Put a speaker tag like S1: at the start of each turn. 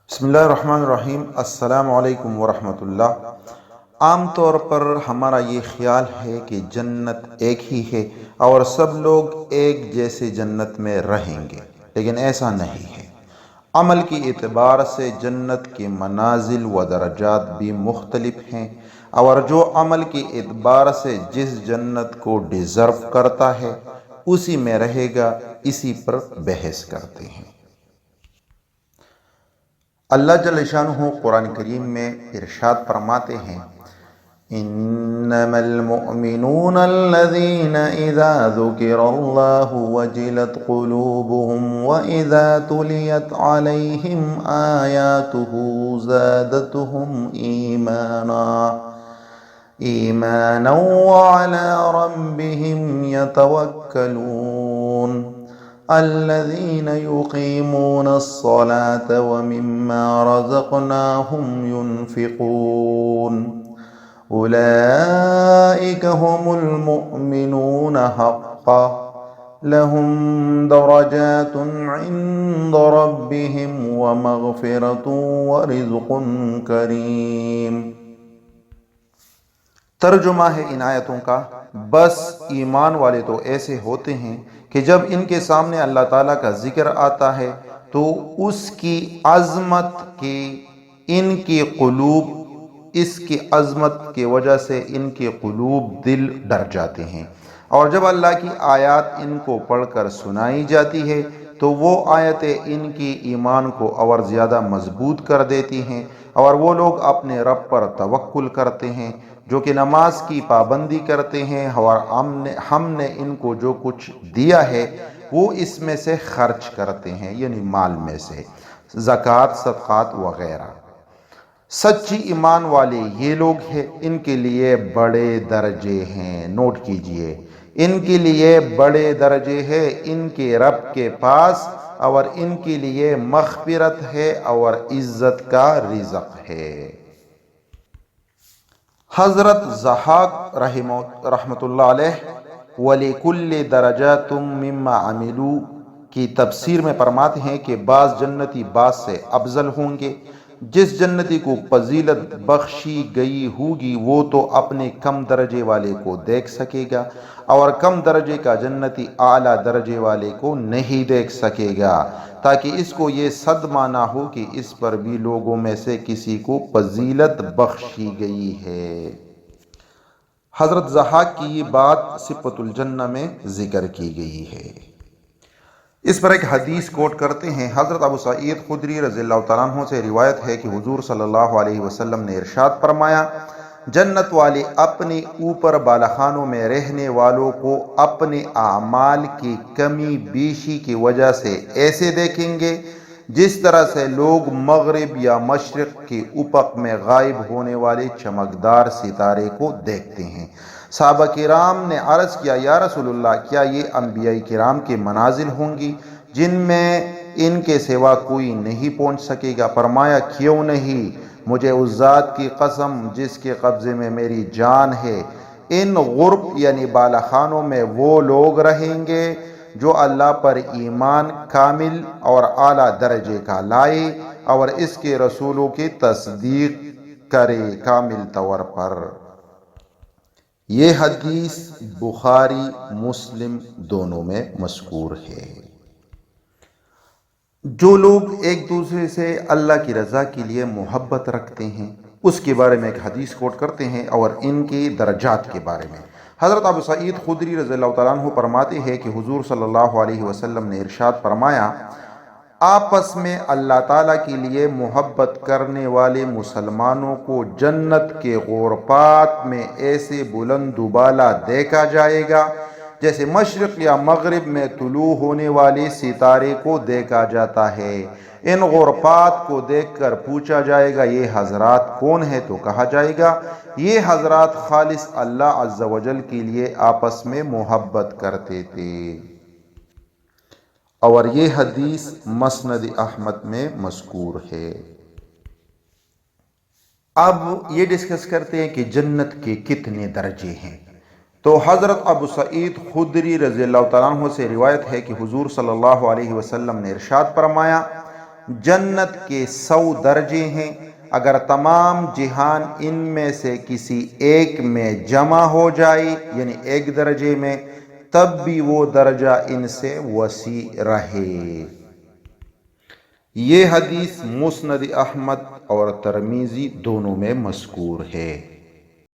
S1: بسم اللہ الرحمن الرحیم۔ السلام علیکم ورحمۃ اللہ۔ عام طور پر ہمارا یہ خیال ہے کہ جنت ایک ہی ہے اور سب لوگ ایک جیسے جنت میں رہیں گے، لیکن ایسا نہیں ہے۔ عمل کی اعتبار سے جنت کے منازل و درجات بھی مختلف ہیں، اور جو عمل کی اعتبار سے جس جنت کو ڈیزرو کرتا ہے اسی میں رہے گا، اسی پر بحث کرتے ہیں۔ اللہ جل شانہ قرآن کریم میں ارشاد فرماتے ہیں، انما المؤمنون الذین اذا ذکر اللہ وجلت قلوبهم واذا تلیت علیہم آیاته زادتهم ایمانا وعلی ربهم یتوکلون الذين يقيمون الصلاة ومما رزقناهم ينفقون أولئك هم المؤمنون حقا لهم درجات عند ربهم ومغفرة ورزق كريم۔ ترجمہ ہے ان آیتوں کا، بس ایمان والے تو ایسے ہوتے ہیں کہ جب ان کے سامنے اللہ تعالیٰ کا ذکر آتا ہے تو اس کی عظمت اس کی عظمت کی وجہ سے ان کے قلوب دل ڈر جاتے ہیں، اور جب اللہ کی آیات ان کو پڑھ کر سنائی جاتی ہے تو وہ آیتیں ان کی ایمان کو اور زیادہ مضبوط کر دیتی ہیں، اور وہ لوگ اپنے رب پر توکل کرتے ہیں جو کہ نماز کی پابندی کرتے ہیں، اور ہم نے ان کو جو کچھ دیا ہے وہ اس میں سے خرچ کرتے ہیں، یعنی مال میں سے، زکوٰۃ، صدقات وغیرہ۔ سچی ایمان والے یہ لوگ ہیں، ان کے لیے بڑے درجے ہیں، نوٹ کیجئے، ان کے لیے بڑے درجے ہیں ان کے رب کے پاس، اور ان کے لیے مغفرت ہے اور عزت کا رزق ہے۔ حضرت ضحاک رحمۃ اللہ علیہ وَلِكُلِّ دَرَجَاتٌ مِّمَّا عَمِلُوا کی تفسیر میں فرماتے ہیں کہ بعض جنتی بعض سے افضل ہوں گے۔ جس جنتی کو فضیلت بخشی گئی ہوگی وہ تو اپنے کم درجے والے کو دیکھ سکے گا، اور کم درجے کا جنتی اعلیٰ درجے والے کو نہیں دیکھ سکے گا، تاکہ اس کو یہ صدمہ نہ ہو کہ اس پر بھی لوگوں میں سے کسی کو فضیلت بخشی گئی ہے۔ حضرت ضحاک کی یہ بات صفۃ الجنہ میں ذکر کی گئی ہے۔ اس پر ایک حدیث کوٹ کرتے ہیں۔ حضرت ابو سعید خدری رضی اللہ تعالیٰ عنہ سے روایت ہے کہ حضور صلی اللہ علیہ وسلم نے ارشاد فرمایا، جنت والے اپنے اوپر بالخانوں میں رہنے والوں کو اپنے اعمال کی کمی بیشی کی وجہ سے ایسے دیکھیں گے جس طرح سے لوگ مغرب یا مشرق کے افق میں غائب ہونے والے چمکدار ستارے کو دیکھتے ہیں۔ صحابہ کرام نے عرض کیا، یا رسول اللہ، کیا یہ انبیاء کرام کے منازل ہوں گی جن میں ان کے سوا کوئی نہیں پہنچ سکے گا؟ فرمایا، کیوں نہیں، مجھے اس ذات کی قسم جس کے قبضے میں میری جان ہے، ان غرب یعنی بالخانوں میں وہ لوگ رہیں گے جو اللہ پر ایمان کامل اور اعلیٰ درجے کا لائے اور اس کے رسولوں کی تصدیق کرے کامل طور پر۔ یہ حدیث بخاری مسلم دونوں میں مذکور ہے۔ جو لوگ ایک دوسرے سے اللہ کی رضا کے لیے محبت رکھتے ہیں اس کے بارے میں ایک حدیث کوٹ کرتے ہیں، اور ان کے درجات کے بارے میں۔ حضرت ابو سعید خدری رضی اللہ تعالیٰ عنہ فرماتے ہیں کہ حضور صلی اللہ علیہ وسلم نے ارشاد فرمایا، آپس میں اللہ تعالیٰ کے لیے محبت کرنے والے مسلمانوں کو جنت کے غرفات میں ایسے بلند و بالا دیکھا جائے گا جیسے مشرق یا مغرب میں طلوع ہونے والے ستارے کو دیکھا جاتا ہے۔ ان غرفات کو دیکھ کر پوچھا جائے گا، یہ حضرات کون ہیں؟ تو کہا جائے گا، یہ حضرات خالص اللہ عز و جل کے لیے آپس میں محبت کرتے تھے۔ اور یہ حدیث مسند احمد میں مذکور ہے۔ اب یہ ڈسکس کرتے ہیں کہ جنت کے کتنے درجے ہیں۔ تو حضرت ابو سعید خدری رضی اللہ تعالیٰ عنہ سے روایت ہے کہ حضور صلی اللہ علیہ وسلم نے ارشاد فرمایا، جنت کے 100 درجے ہیں، اگر تمام جہان ان میں سے کسی ایک میں جمع ہو جائے یعنی ایک درجے میں، تب بھی وہ درجہ ان سے وسیع رہے۔ یہ حدیث مسند احمد اور ترمذی دونوں میں مذکور ہے۔